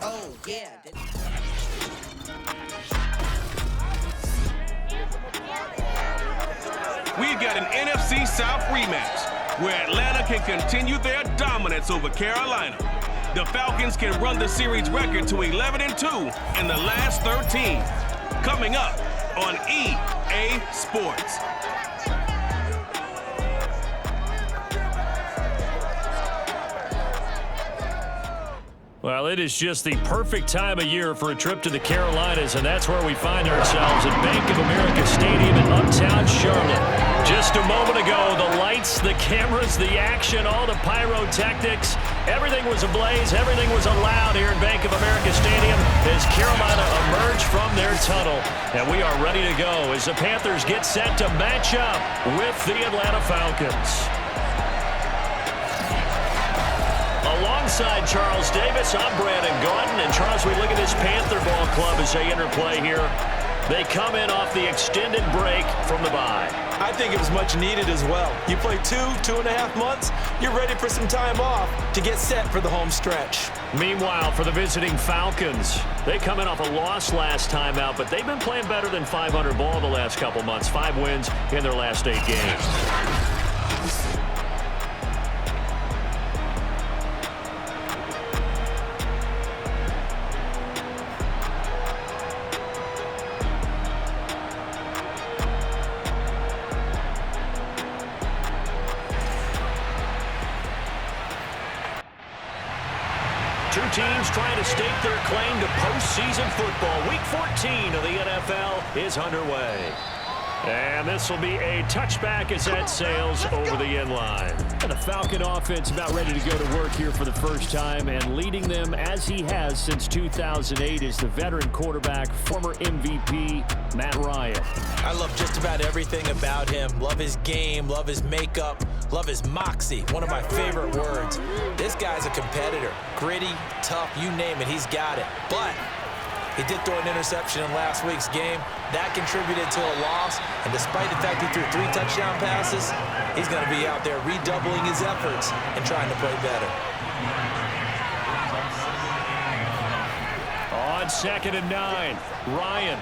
Oh, yeah. We've got an NFC South rematch where Atlanta can continue their dominance over Carolina. The Falcons can run the series record to 11-2 in the last 13. Coming up on EA Sports. Well, it is just the perfect time of year for a trip to the Carolinas, and that's where we find ourselves at Bank of America Stadium in Uptown Charlotte. Just a moment ago, the lights, the cameras, the action, all the pyrotechnics, everything was ablaze, everything was allowed here at Bank of America Stadium as Carolina emerged from their tunnel. And we are ready to go as the Panthers get set to match up with the Atlanta Falcons. Alongside Charles Davis, I'm Brandon Gaudin. And Charles, we look at this Panther ball club as they enter play here. They come in off the extended break from the bye. I think it was much needed as well. You play 2.5 months, you're ready for some time off to get set for the home stretch. Meanwhile, for the visiting Falcons, they come in off a loss last time out, but they've been playing better than 500 ball the last couple months. 5 wins in their last 8 games. Two teams trying to stake their claim to postseason football. Week 14 of the NFL is underway. And this will be a touchback as that sails over the end line. And the Falcon offense about ready to go to work here for the first time, and leading them as he has since 2008 is the veteran quarterback, former MVP, Matt Ryan. I love just about everything about him. Love his game, love his makeup, love his moxie, one of my favorite words. This guy's a competitor. Gritty, tough, you name it, he's got it. But he did throw an interception in last week's game. That contributed to a loss. And despite the fact he threw 3 touchdown passes, he's going to be out there redoubling his efforts and trying to play better. On 2nd and 9, Ryan.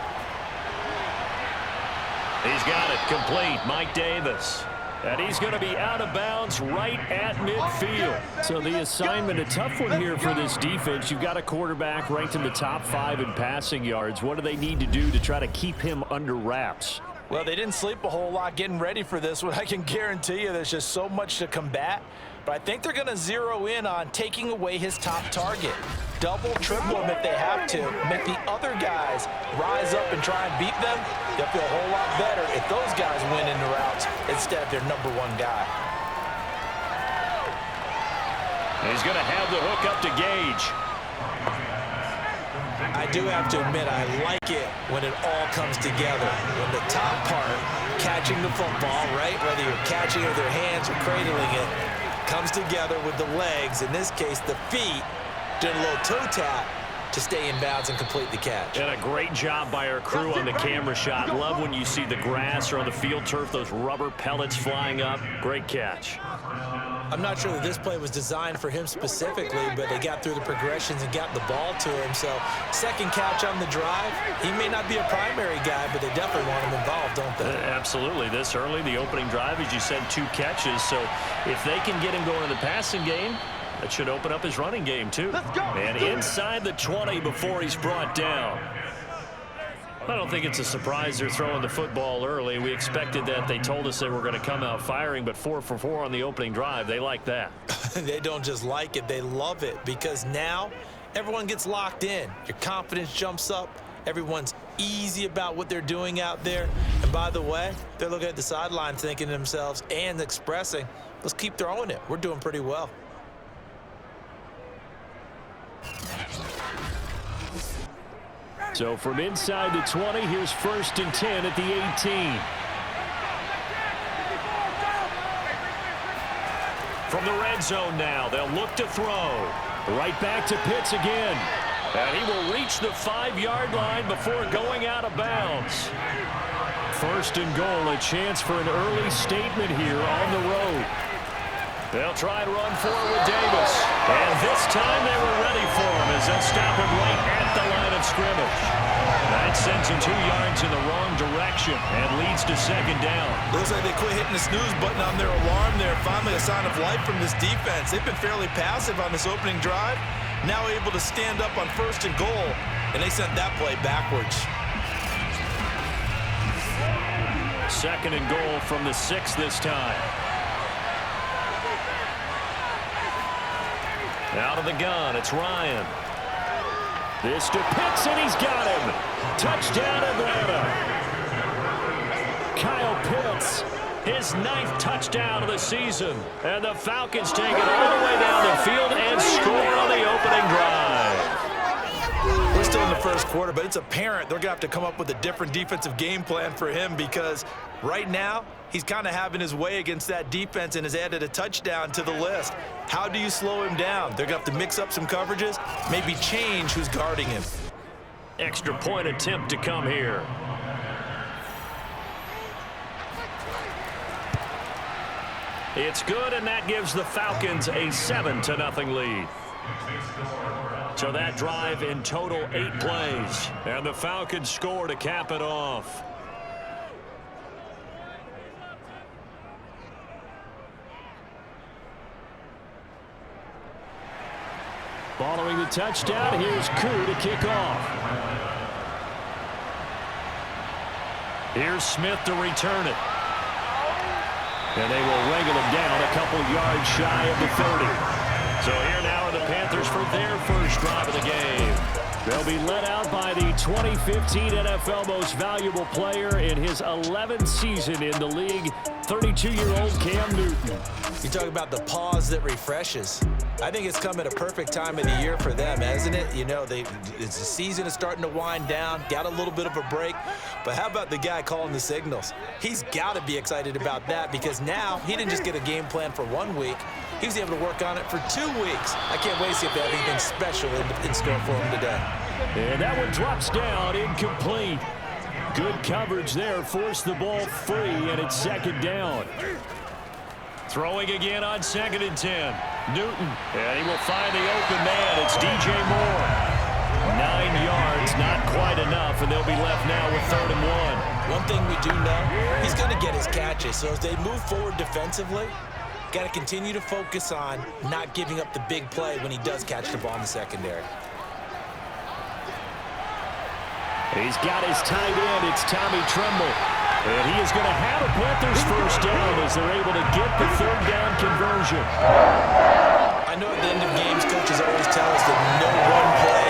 He's got it complete. Mike Davis. And he's going to be out of bounds right at midfield. So the assignment, a tough one here for this defense. You've got a quarterback ranked in the top 5 in passing yards. What do they need to do to try to keep him under wraps? Well, they didn't sleep a whole lot getting ready for this one. I can guarantee you there's just so much to combat. But I think they're going to zero in on taking away his top target. Double, triple him if they have to. Make the other guys rise up and try and beat them. They'll feel a whole lot better if those guys win in the routes instead of their number 1 guy. He's going to have the hook up to Gage. I do have to admit, I like it when it all comes together. When the top part, catching the football, right? Whether you're catching it with your hands or cradling it, comes together with the legs, in this case the feet, doing a little toe tap to stay in bounds and complete the catch. And a great job by our crew on the camera shot. Love when you see the grass or on the field turf, those rubber pellets flying up. Great catch. I'm not sure that this play was designed for him specifically, but they got through the progressions and got the ball to him. So, second catch on the drive. He may not be a primary guy, but they definitely want him involved, don't they? Absolutely. This early, the opening drive, as you said, 2 catches. So, if they can get him going in the passing game, that should open up his running game, too. And inside the 20 before he's brought down. I don't think it's a surprise they're throwing the football early. We expected that. They told us they were going to come out firing, but 4 for 4 on the opening drive. They like that. They don't just like it, they love it, because now everyone gets locked in. Your confidence jumps up. Everyone's easy about what they're doing out there. And by the way, they're looking at the sideline thinking to themselves and expressing, let's keep throwing it. We're doing pretty well. So from inside the 20, here's 1st and 10 at the 18. From the red zone now, they'll look to throw. Right back to Pitts again. And he will reach the 5-yard line before going out of bounds. 1st and goal, a chance for an early statement here on the road. They'll try and run forward with Davis. And this time they were ready for him as they'll stop him right at the line of scrimmage. That sends him 2 yards in the wrong direction and leads to second down. Looks like they quit hitting the snooze button on their alarm there. Finally a sign of life from this defense. They've been fairly passive on this opening drive. Now able to stand up on 1st and goal, and they sent that play backwards. 2nd and goal from the 6 this time. Out of the gun, it's Ryan. This to Pitts, and he's got him. Touchdown, Atlanta. Kyle Pitts, his 9th touchdown of the season. And the Falcons take it all the way down the field and score on the opening drive. We're still in the 1st quarter, but it's apparent they're going to have to come up with a different defensive game plan for him because right now he's kind of having his way against that defense and has added a touchdown to the list. How do you slow him down? They're going to have to mix up some coverages, maybe change who's guarding him. Extra point attempt to come here. It's good, and that gives the Falcons a 7-0 lead. So that drive in total 8 plays. And the Falcons score to cap it off. Following the touchdown, here's Koo to kick off. Here's Smith to return it. And they will wrangle him down a couple yards shy of the 30. So here now are the Panthers for their first drive of the game. They'll be led out by the 2015 NFL Most Valuable Player in his 11th season in the league, 32-year-old Cam Newton. You talk about the pause that refreshes. I think it's come at a perfect time of the year for them, hasn't it? You know, the season is starting to wind down, got a little bit of a break. But how about the guy calling the signals? He's got to be excited about that because now he didn't just get a game plan for 1 week. He was able to work on it for 2 weeks. I can't wait to see if they have anything special in store for him today. And that one drops down, incomplete. Good coverage there, forced the ball free, and it's 2nd down. Throwing again on 2nd and 10. Newton, and he will find the open man. It's DJ Moore. 9 yards, not quite enough, and they'll be left now with 3rd and 1. One thing we do know, he's going to get his catches. So as they move forward defensively, got to continue to focus on not giving up the big play when he does catch the ball in the secondary. He's got his tight end. It's Tommy Tremble. And he is going to have a Panthers first down as they're able to get the 3rd down conversion. I know at the end of games, coaches always tell us that no one play,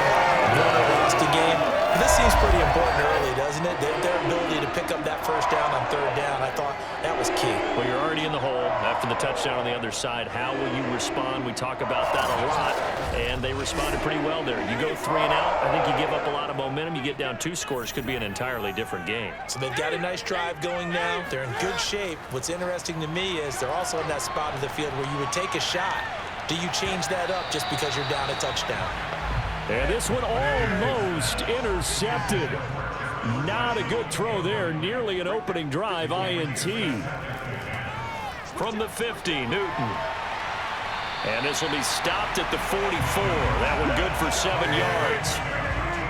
won or lost a game. But this seems pretty important early, doesn't it? Their ability to pick up that first down on 3rd down, I thought that was key. Well, you're already in the hole after the touchdown on the other side. How will you respond? We talk about that a lot, and they responded pretty well there. You go 3 and out, I think you give up a lot of momentum. You get down 2 scores, could be an entirely different game. So they've got a nice drive going now. They're in good shape. What's interesting to me is they're also in that spot of the field where you would take a shot. Do you change that up just because you're down a touchdown? And this one almost intercepted. Not a good throw there. Nearly an opening drive INT. From the 50, Newton. And this will be stopped at the 44. That one good for 7 yards.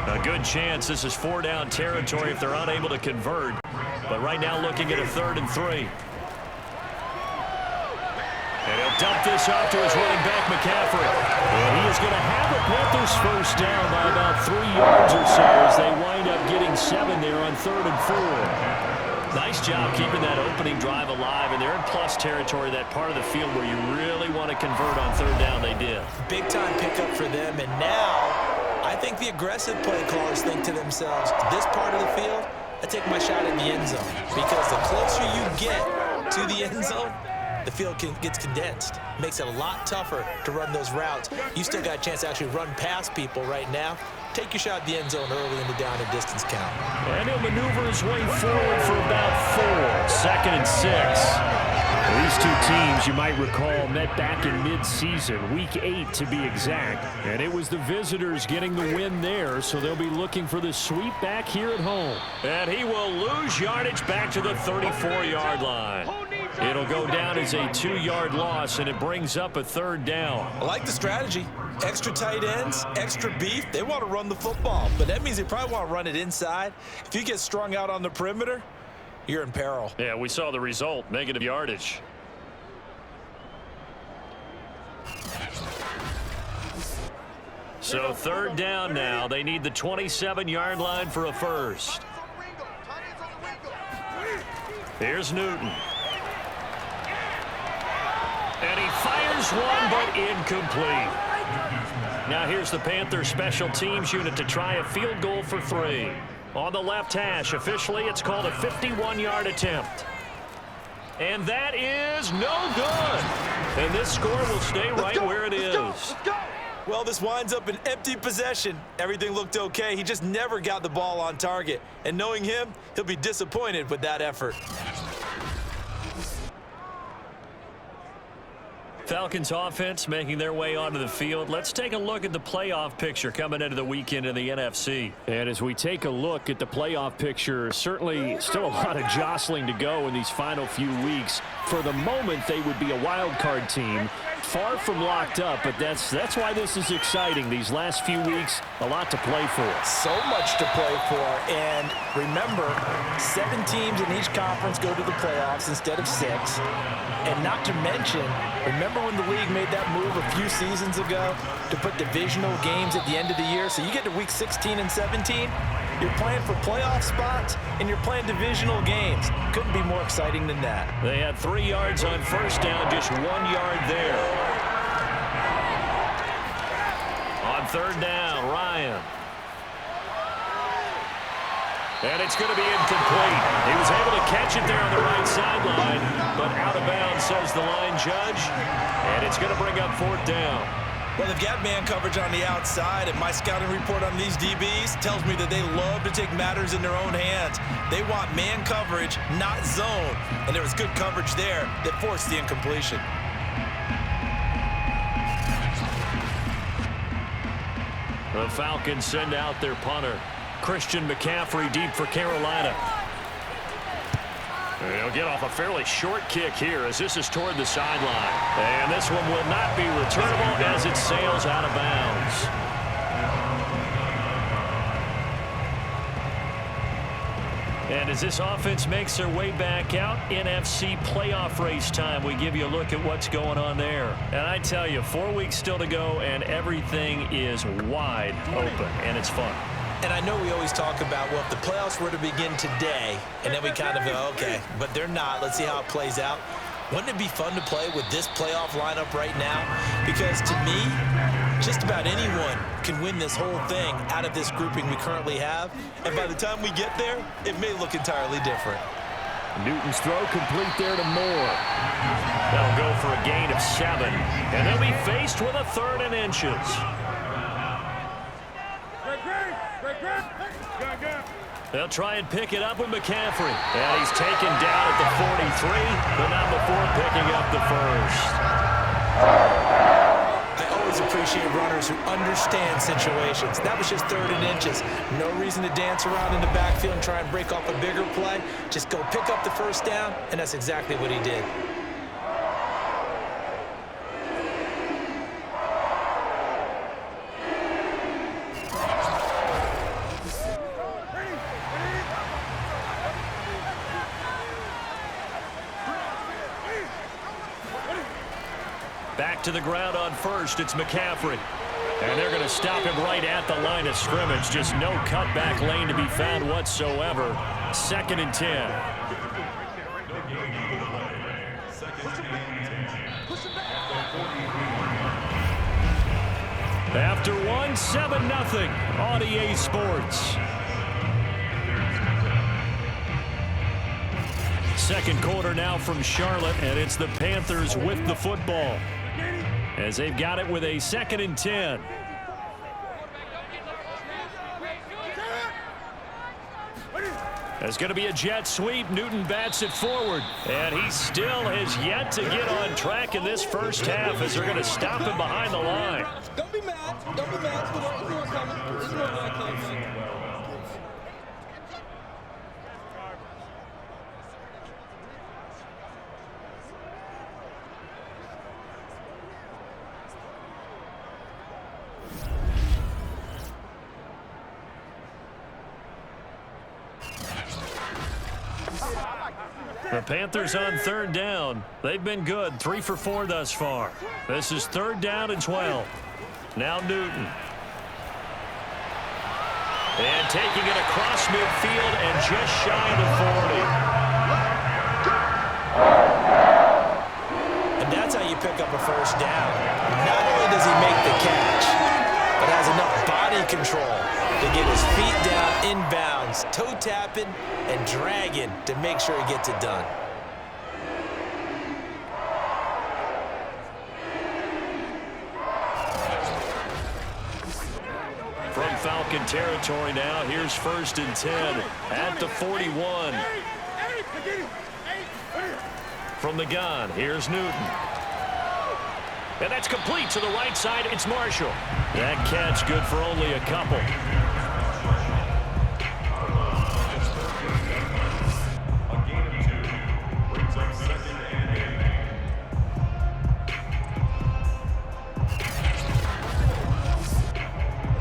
A good chance this is 4-down territory if they're unable to convert. But right now looking at a 3rd and 3. And he'll dump this off to his running back, McCaffrey. And he is going to have the Panthers first down by about 3 yards or so as they wind up getting 7 there on 3rd and 4. Nice job keeping that opening drive alive, and they're in plus territory, that part of the field where you really want to convert on 3rd down. They did. Big-time pickup for them, and now I think the aggressive play callers think to themselves, this part of the field, I take my shot at the end zone, because the closer you get to the end zone, the field gets condensed. Makes it a lot tougher to run those routes. You still got a chance to actually run past people right now. Take your shot at the end zone early in the down and distance count. And he'll maneuver his way forward for about 4. 2nd and 6. These two teams, you might recall, met back in mid-season, week 8 to be exact. And it was the visitors getting the win there, so they'll be looking for the sweep back here at home. And he will lose yardage back to the 34-yard line. It'll go down as a 2-yard loss, and it brings up a 3rd down. I like the strategy. Extra tight ends, extra beef. They want to run the football, but that means they probably want to run it inside. If you get strung out on the perimeter, you're in peril. Yeah, we saw the result, negative yardage. So 3rd down now. They need the 27-yard line for a first. Here's Newton. And he fires one, but incomplete. Now here's the Panthers special teams unit to try a field goal for 3. On the left hash, officially it's called a 51-yard attempt. And that is no good. And this score will stay right where it is. Let's go. Well, this winds up an empty possession. Everything looked okay. He just never got the ball on target. And knowing him, he'll be disappointed with that effort. Falcons offense making their way onto the field. Let's take a look at the playoff picture coming into the weekend in the NFC. And as we take a look at the playoff picture, certainly still a lot of jostling to go in these final few weeks. For the moment, they would be a wild card team. Far from locked up, but that's why this is exciting. These last few weeks, a lot to play for. So much to play for. And remember, 7 teams in each conference go to the playoffs instead of 6. And not to mention, remember when the league made that move a few seasons ago to put divisional games at the end of the year? So you get to week 16 and 17, you're playing for playoff spots, and you're playing divisional games. Couldn't be more exciting than that. They had 3 yards on first down, just 1 yard there. On 3rd down, Ryan. And it's going to be incomplete. He was able to catch it there on the right sideline, but out of bounds, says the line judge. And it's going to bring up 4th down. Well, they've got man coverage on the outside, and my scouting report on these DBs tells me that they love to take matters in their own hands. They want man coverage, not zone. And there was good coverage there that forced the incompletion. The Falcons send out their punter. Christian McCaffrey deep for Carolina. He'll get off a fairly short kick here as this is toward the sideline. And this one will not be returnable as it sails out of bounds. And as this offense makes their way back out, NFC playoff race time, we give you a look at what's going on there. And I tell you, 4 weeks still to go, and everything is wide open, and it's fun. And I know we always talk about, well, if the playoffs were to begin today, and then we kind of go, okay, but they're not. Let's see how it plays out. Wouldn't it be fun to play with this playoff lineup right now? Because to me, just about anyone can win this whole thing out of this grouping we currently have. And by the time we get there, it may look entirely different. Newton's throw complete there to Moore. They'll go for a gain of 7. And they'll be faced with a 3rd and inches. They'll try and pick it up with McCaffrey. And he's taken down at the 43, but not before picking up the first. I always appreciate runners who understand situations. That was just 3rd and inches. No reason to dance around in the backfield and try and break off a bigger play. Just go pick up the first down, and that's exactly what he did. Back to the ground on first, it's McCaffrey. And they're going to stop him right at the line of scrimmage. Just no cutback lane to be found whatsoever. 2nd and 10. After 1, 7-0 on EA Sports. Second quarter now from Charlotte, and it's the Panthers with the football, as they've got it with a 2nd and 10. It's going to be a jet sweep. Newton bats it forward, and he still has yet to get on track in this first half as they're going to stop him behind the line. Don't be mad. Don't be mad. It's more coming. It's more coming. The Panthers on third down. They've been good, 3 for 4 thus far. This is 3rd down and 12. Now Newton. And taking it across midfield and just shy of the 40. And that's how you pick up a first down. Not only does he make the catch, but has enough body control to get his feet down inbounds, toe tapping and dragging to make sure he gets it done. From Falcon territory now, here's 1st and 10 at the 41. From the gun, here's Newton. And that's complete to the right side. It's Marshall. That catch good for only a couple. A gain of 2 brings up 2nd and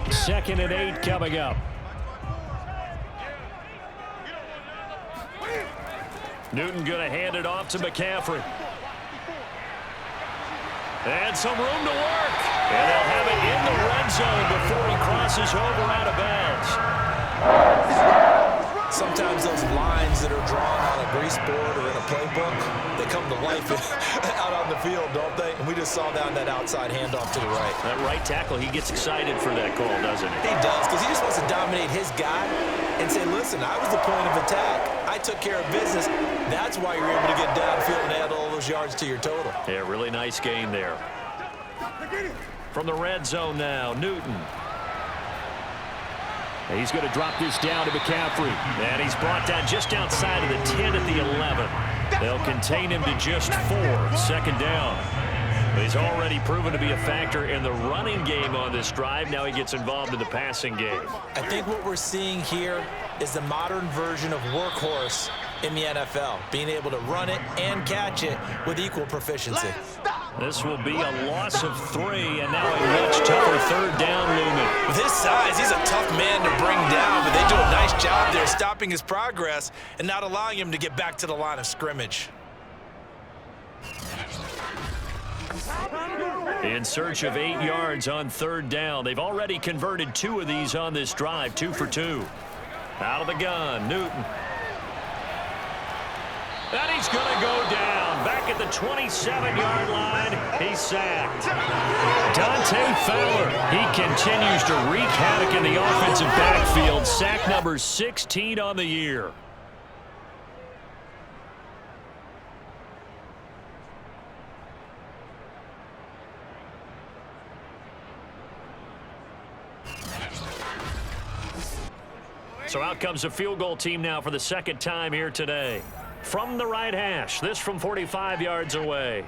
8. 2nd and 8 coming up. Newton going to hand it off to McCaffrey. And some room to work. And they'll have it in the red zone before he crosses over out of bounds. Sometimes those lines that are drawn on a grease board or in a playbook, they come to life out on the field, don't they? And we just saw that outside handoff to the right. That right tackle, he gets excited for that call, doesn't he? He does, because he just wants to dominate his guy and say, listen, I was the point of attack. I took care of business. That's why you're able to get downfield and add all those yards to your total. Yeah, really nice gain there. From the red zone now, Newton. He's going to drop this down to McCaffrey. And he's brought down just outside of the 10 at the 11. They'll contain him to just 4. 2nd down. But he's already proven to be a factor in the running game on this drive. Now he gets involved in the passing game. I think what we're seeing here is the modern version of workhorse in the NFL, being able to run it and catch it with equal proficiency. This will be a loss of 3, and now a much tougher 3rd down looming. With his size, he's a tough man to bring down, but they do a nice job there stopping his progress and not allowing him to get back to the line of scrimmage. In search of 8 yards on 3rd down. They've already converted 2 of these on this drive, 2 for 2. Out of the gun, Newton. And he's going to go down. Back at the 27-yard line, he's sacked. Dante Fowler, he continues to wreak havoc in the offensive backfield. Sack number 16 on the year. So out comes the field goal team now for the 2nd time here today. From the right hash, this from 45 yards away.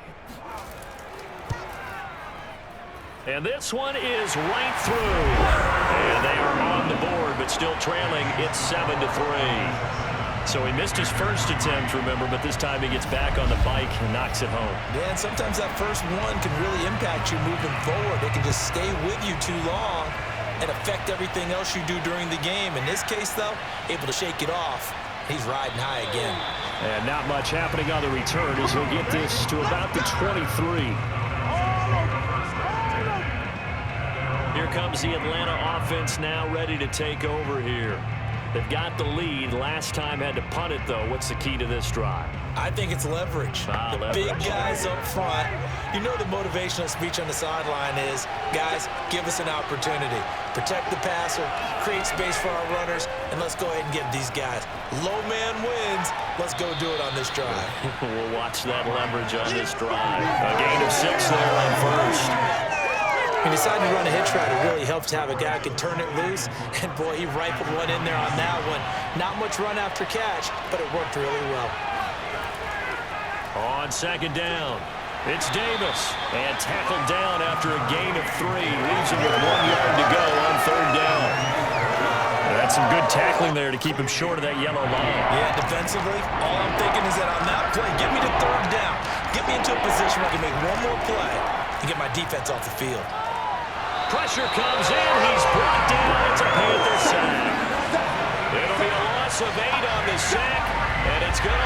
And this one is right through. And they are on the board, but still trailing. It's 7-3. So he missed his first attempt, remember, but this time he gets back on the bike and knocks it home. Yeah, and sometimes that first one can really impact you moving forward. It can just stay with you too long and affect everything else you do during the game. In this case, though, able to shake it off. He's riding high again. And not much happening on the return as he'll get this to about the 23. Here comes the Atlanta offense now ready to take over here. They've got the lead. Last time had to punt it, though. What's the key to this drive? I think it's leverage. The big guys up front. You know the motivational speech on the sideline is, guys, give us an opportunity. Protect the passer, create space for our runners, and let's go ahead and give these guys. Low man wins. Let's go do it on this drive. We'll watch that leverage on this drive. A gain of 6 there on first. He decided to run a hitch route. It really helps to have a guy who can turn it loose. And, boy, he rifled one in there on that one. Not much run after catch, but it worked really well. On 2nd down, it's Davis. And tackled down after a gain of 3. Leaves him with 1 yard to go on 3rd down. That's some good tackling there to keep him short of that yellow line. Yeah, defensively, all I'm thinking is that on that play, get me to 3rd down. Get me into a position where I can make one more play and get my defense off the field. Pressure comes in. He's brought down. It's a Panther sack. It'll be a loss of 8 on the sack, and it's going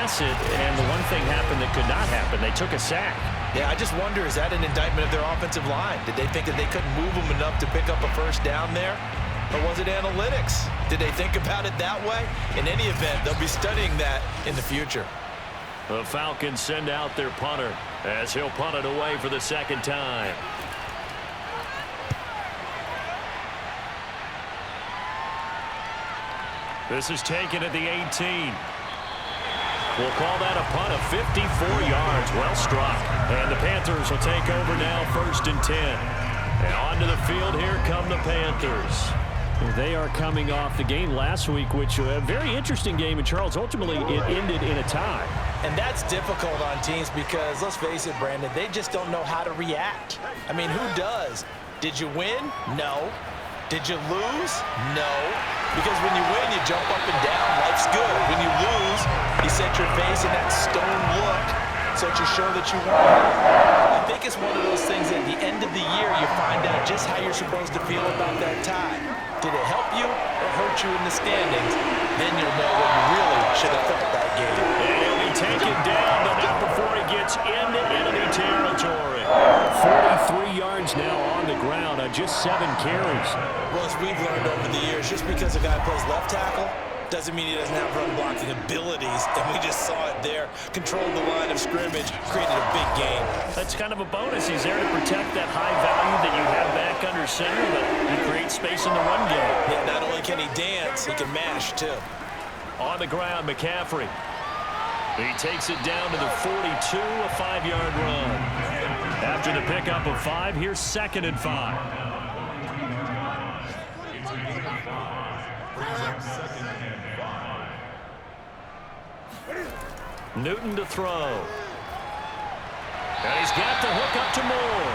pass it, and the one thing happened that could not happen. They took a sack. Yeah, I just wonder, is that an indictment of their offensive line? Did they think that they couldn't move them enough to pick up a first down there? Or was it analytics? Did they think about it that way? In any event, they'll be studying that in the future. The Falcons send out their punter as he'll punt it away for the second time. This is taken at the 18. We'll call that a punt of 54 yards. Well struck. And the Panthers will take over now, 1st and 10. And onto the field, here come the Panthers. They are coming off the game last week, which was a very interesting game. And, Charles, ultimately it ended in a tie. And that's difficult on teams because, let's face it, Brandon, they just don't know how to react. I mean, who does? Did you win? No. Did you lose? No. Because when you win, you jump up and down. Life's good. When you lose, you set your face in that stone look so that you show that you won. I think it's one of those things at the end of the year you find out just how you're supposed to feel about that tie. Did it help you or hurt you in the standings? Then you'll know what you really should have felt that game. And he'll be taken down, but not before he gets into enemy territory. 43 yards now on the ground on just 7 carries. Well, as we've learned over the years, just because a guy plays left tackle doesn't mean he doesn't have run blocking abilities, and we just saw it there. Controlled the line of scrimmage, created a big gain. That's kind of a bonus. He's there to protect that high value that you have back under center, but he creates space in the run game. Yeah, not only can he dance, he can mash, too. On the ground, McCaffrey. He takes it down to the 42, a 5-yard run. After the pickup of 5, here's 2nd and 5. Newton to throw. And he's got the hook up to Moore.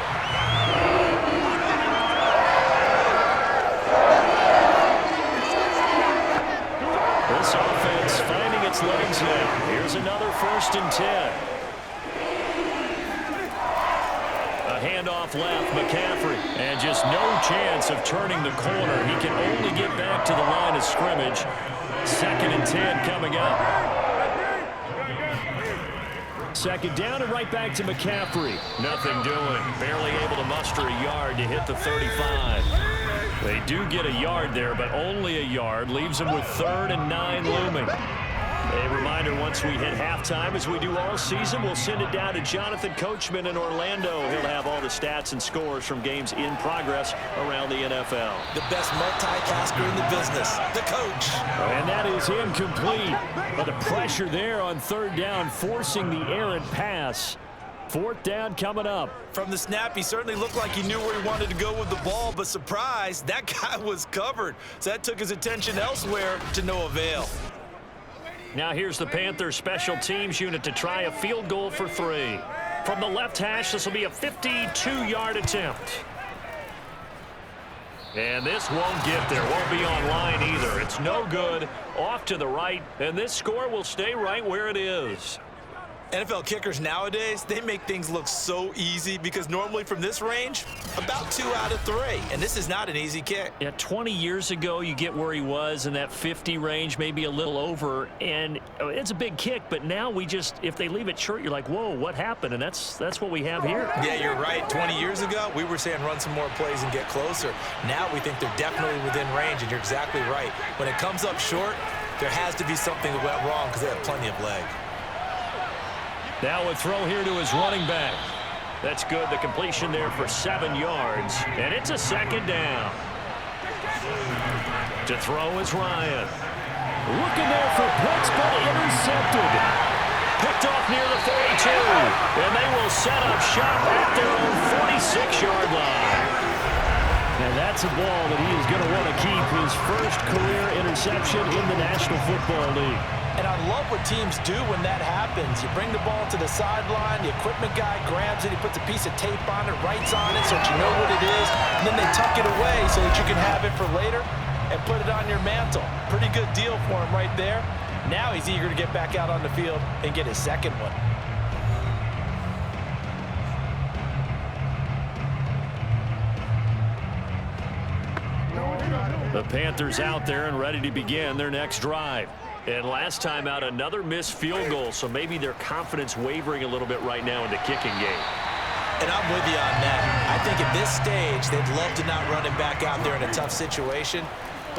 This offense finding its legs now. Here's another 1st and 10. A handoff left, McCaffrey. And just no chance of turning the corner. He can only get back to the line of scrimmage. 2nd and 10 coming up. 2nd down and right back to McCaffrey. Nothing doing. Barely able to muster a yard to hit the 35. They do get a yard there, but only a yard. Leaves them with 3rd and 9 looming. A reminder, once we hit halftime, as we do all season, we'll send it down to Jonathan Coachman in Orlando. He'll have all the stats and scores from games in progress around the NFL. The best multitasker in the business, the coach. And that is incomplete. But the pressure there on 3rd down, forcing the errant pass. 4th down coming up. From the snap, he certainly looked like he knew where he wanted to go with the ball, but surprise, that guy was covered. So that took his attention elsewhere to no avail. Now here's the Panthers special teams unit to try a field goal for 3. From the left hash, this will be a 52-yard attempt. And this won't get there. Won't be on line either. It's no good. Off to the right, and this score will stay right where it is. NFL kickers nowadays, they make things look so easy because normally from this range, about 2 out of 3. And this is not an easy kick. Yeah, 20 years ago, you get where he was in that 50 range, maybe a little over. And it's a big kick, but now we just, if they leave it short, you're like, whoa, what happened? And that's what we have here. Yeah, you're right. 20 years ago, we were saying run some more plays and get closer. Now we think they're definitely within range, and you're exactly right. When it comes up short, there has to be something that went wrong because they have plenty of leg. Now a throw here to his running back. That's good. The completion there for 7 yards. And it's a 2nd down. To throw is Ryan. Looking there for points, but intercepted. Picked off near the 42. And they will set up shop at their own 46-yard line. And that's a ball that he is going to want to keep. His first career interception in the National Football League. And I love what teams do when that happens. You bring the ball to the sideline, the equipment guy grabs it, he puts a piece of tape on it, writes on it so that you know what it is, and then they tuck it away so that you can have it for later and put it on your mantle. Pretty good deal for him right there. Now he's eager to get back out on the field and get his 2nd one. The Panthers out there and ready to begin their next drive. And last time out, another missed field goal, so maybe their confidence wavering a little bit right now in the kicking game. And I'm with you on that. I think at this stage, they'd love to not run him back out there in a tough situation.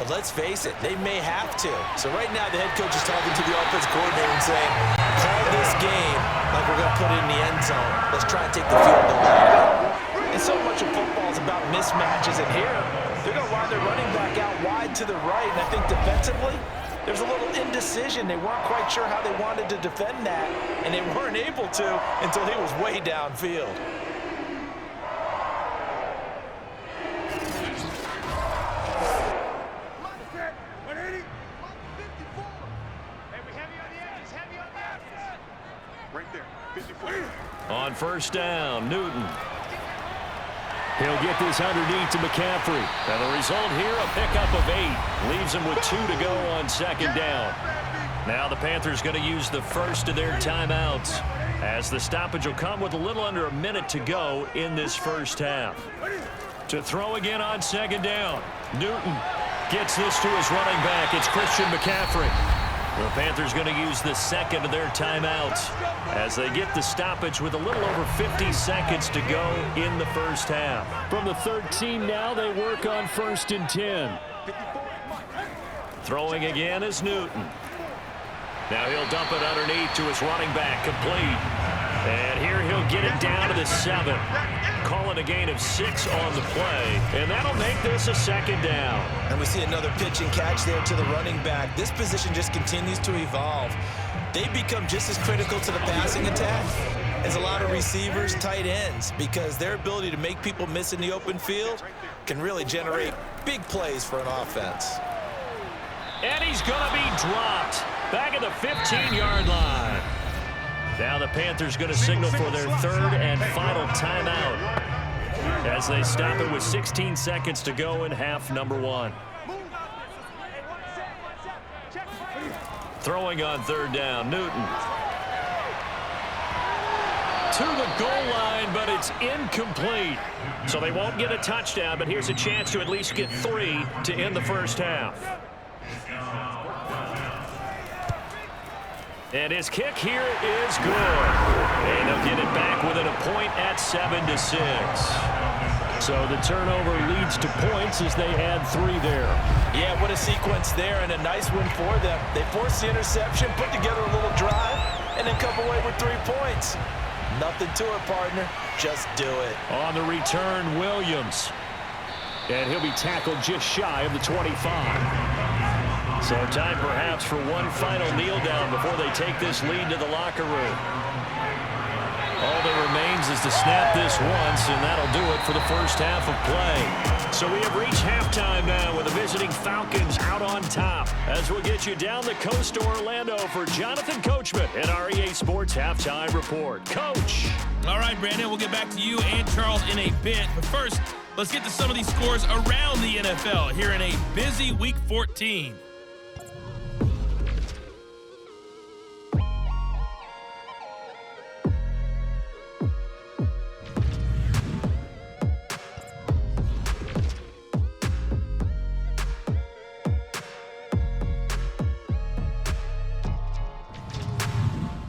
But let's face it, they may have to. So right now, the head coach is talking to the offensive coordinator and saying, call this game like we're going to put it in the end zone. Let's try and take the field goal out of it. And so much of football is about mismatches. And here, they're going to line their running back out wide to the right. And I think defensively, there's a little indecision. They weren't quite sure how they wanted to defend that, and they weren't able to until he was way downfield. On first down, Newton. He'll get this underneath to McCaffrey. And the result here, a pickup of 8. Leaves him with 2 to go on second down. Now the Panthers going to use the first of their timeouts, as the stoppage will come with a little under a minute to go in this first half. To throw again on second down. Newton gets this to his running back. It's Christian McCaffrey. The Panthers going to use the second of their timeouts as they get the stoppage with a little over 50 seconds to go in the first half. From the 13 now, they work on 1st and 10. Throwing again is Newton. Now he'll dump it underneath to his running back, complete. And here he'll get it down to the 7. Calling a gain of 6 on the play. And that'll make this a second down. And we see another pitch and catch there to the running back. This position just continues to evolve. They become just as critical to the passing attack as a lot of receivers, tight ends, because their ability to make people miss in the open field can really generate big plays for an offense. And he's going to be dropped back at the 15-yard line. Now the Panthers going to signal for their 3rd and final timeout as they stop it with 16 seconds to go in half number 1. Throwing on 3rd down, Newton. To the goal line, but it's incomplete. So they won't get a touchdown, but here's a chance to at least get 3 to end the first half. And his kick here is good. And they'll get it back within a point at 7-6. So the turnover leads to points as they add 3 there. Yeah, what a sequence there, and a nice win for them. They forced the interception, put together a little drive, and then come away with 3 points. Nothing to it, partner. Just do it. On the return, Williams. And he'll be tackled just shy of the 25. So time perhaps for one final kneel down before they take this lead to the locker room. All that remains is to snap this once, and that'll do it for the first half of play. So we have reached halftime now with the visiting Falcons out on top. As we'll get you down the coast to Orlando for Jonathan Coachman and our EA Sports Halftime Report. Coach. All right, Brandon, we'll get back to you and Charles in a bit. But first, let's get to some of these scores around the NFL here in a busy Week 14.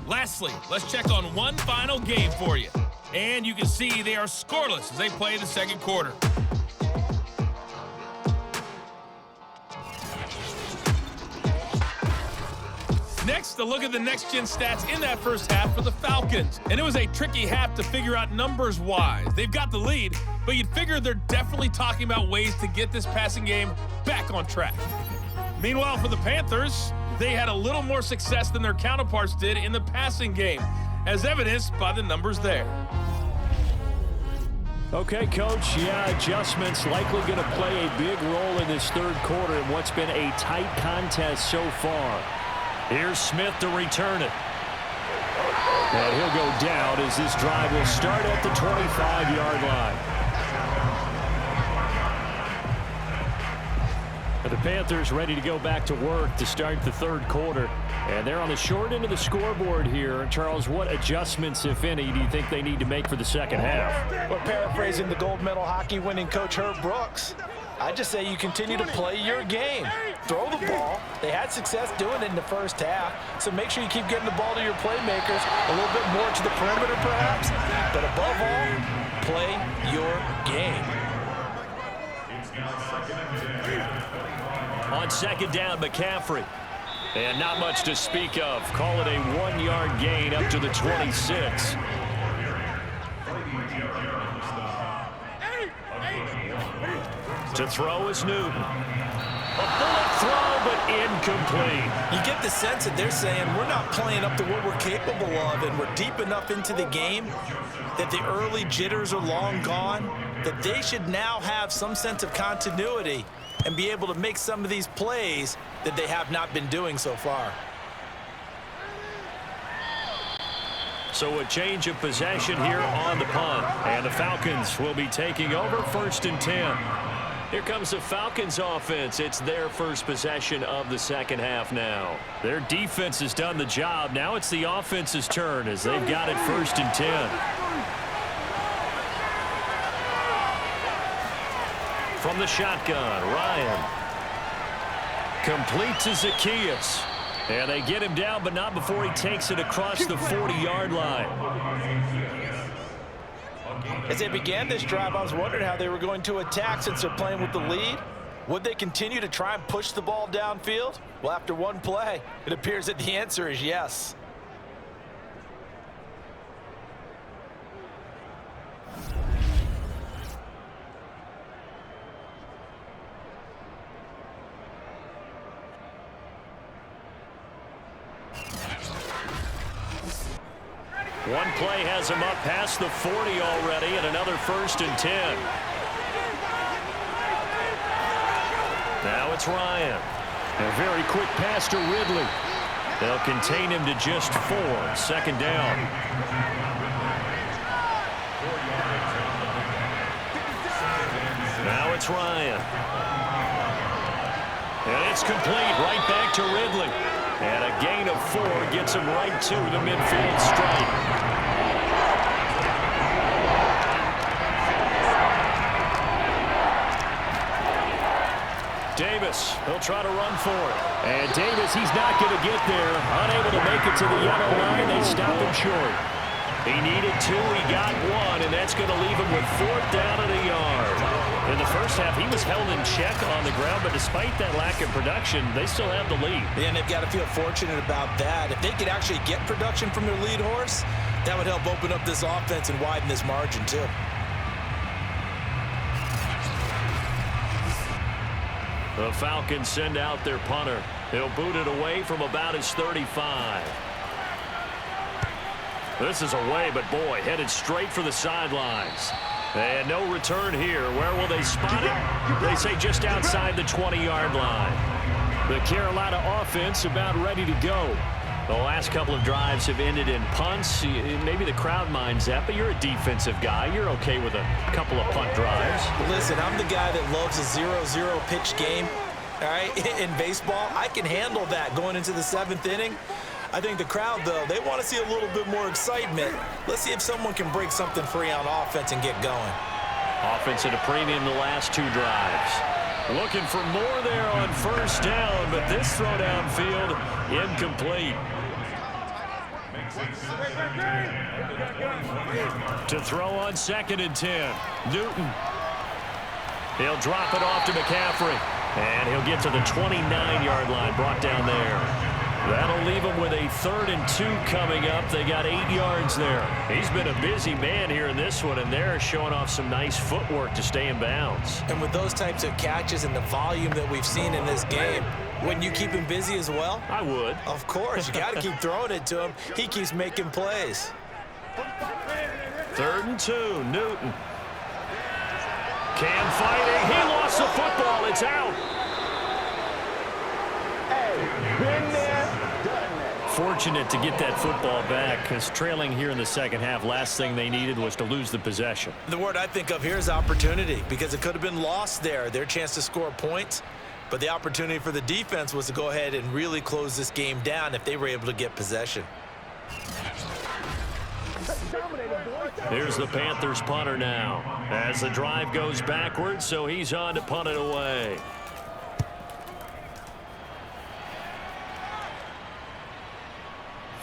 Lastly, let's check on one final game for you. And you can see they are scoreless as they play the second quarter. Next, a look at the next-gen stats in that first half for the Falcons. And it was a tricky half to figure out numbers-wise. They've got the lead, but you'd figure they're definitely talking about ways to get this passing game back on track. Meanwhile, for the Panthers, they had a little more success than their counterparts did in the passing game, as evidenced by the numbers there. Okay, Coach, adjustments likely going to play a big role in this third quarter in what's been a tight contest so far. Here's Smith to return it. And he'll go down as this drive will start at the 25-yard line. And the Panthers ready to go back to work to start the third quarter. And they're on the short end of the scoreboard here. Charles, what adjustments, if any, do you think they need to make for the second half? Well, paraphrasing the gold medal hockey winning coach Herb Brooks, I just say you continue to play your game. Throw the ball. They had success doing it in the first half, so make sure you keep getting the ball to your playmakers, a little bit more to the perimeter perhaps, but above all, play your game. On second down, McCaffrey. And not much to speak of. Call it a 1-yard gain up to the 26. To throw is Newton. A bullet throw, but incomplete. You get the sense that they're saying we're not playing up to what we're capable of, and we're deep enough into the game that the early jitters are long gone, that they should now have some sense of continuity and be able to make some of these plays that they have not been doing so far. So a change of possession here on the punt. And the Falcons will be taking over 1st and 10. Here comes the Falcons offense. It's their first possession of the second half now. Their defense has done the job. Now it's the offense's turn as they've got it 1st and 10. From the shotgun, Ryan. Complete to Zacchaeus. And they get him down, but not before he takes it across the 40-yard line. As they began this drive, I was wondering how they were going to attack since they're playing with the lead. Would they continue to try and push the ball downfield? Well, after one play, it appears that the answer is yes. One play has him up past the 40 already, and another 1st and 10. Now it's Ryan. A very quick pass to Ridley. They'll contain him to just 4. Second down. Now it's Ryan. And it's complete right back to Ridley. And a gain of 4 gets him right to the midfield stripe. Davis, he'll try to run for it. And Davis, he's not going to get there. Unable to make it to the yellow line. They stop him short. He needed 2, he got 1, and that's going to leave him with 4th down and a yard. In the first half, he was held in check on the ground, but despite that lack of production, they still have the lead. Yeah, and they've got to feel fortunate about that. If they could actually get production from their lead horse, that would help open up this offense and widen this margin, too. The Falcons send out their punter. He'll boot it away from about his 35. This is away, but boy, headed straight for the sidelines. And no return here. Where will they spot it? They say just outside the 20-yard line. The Carolina offense about ready to go. The last couple of drives have ended in punts. Maybe the crowd minds that, but you're a defensive guy. You're okay with a couple of punt drives. Listen, I'm the guy that loves a 0-0 pitch game. All right, in baseball, I can handle that going into the 7th inning. I think the crowd, though, they want to see a little bit more excitement. Let's see if someone can break something free on offense and get going. Offense at a premium the last 2 drives. Looking for more there on 1st down, but this throw downfield incomplete. To throw on 2nd and 10, Newton. He'll drop it off to McCaffrey, and he'll get to the 29-yard line, brought down there. That'll leave him with a 3rd and 2 coming up. They got 8 yards there. He's been a busy man here in this one, and they're showing off some nice footwork to stay in bounds. And with those types of catches and the volume that we've seen in this game, wouldn't you keep him busy as well? I would. Of course. You got to keep throwing it to him. He keeps making plays. 3rd and 2, Newton. Cam fighting. He lost the football. It's out. Fortunate to get that football back because trailing here in the second half, last thing they needed was to lose the possession. The word I think of here is opportunity because it could have been lost there. Their chance to score points, but the opportunity for the defense was to go ahead and really close this game down if they were able to get possession. Dominated, boy. Here's the Panthers punter now as the drive goes backwards, so he's on to punt it away.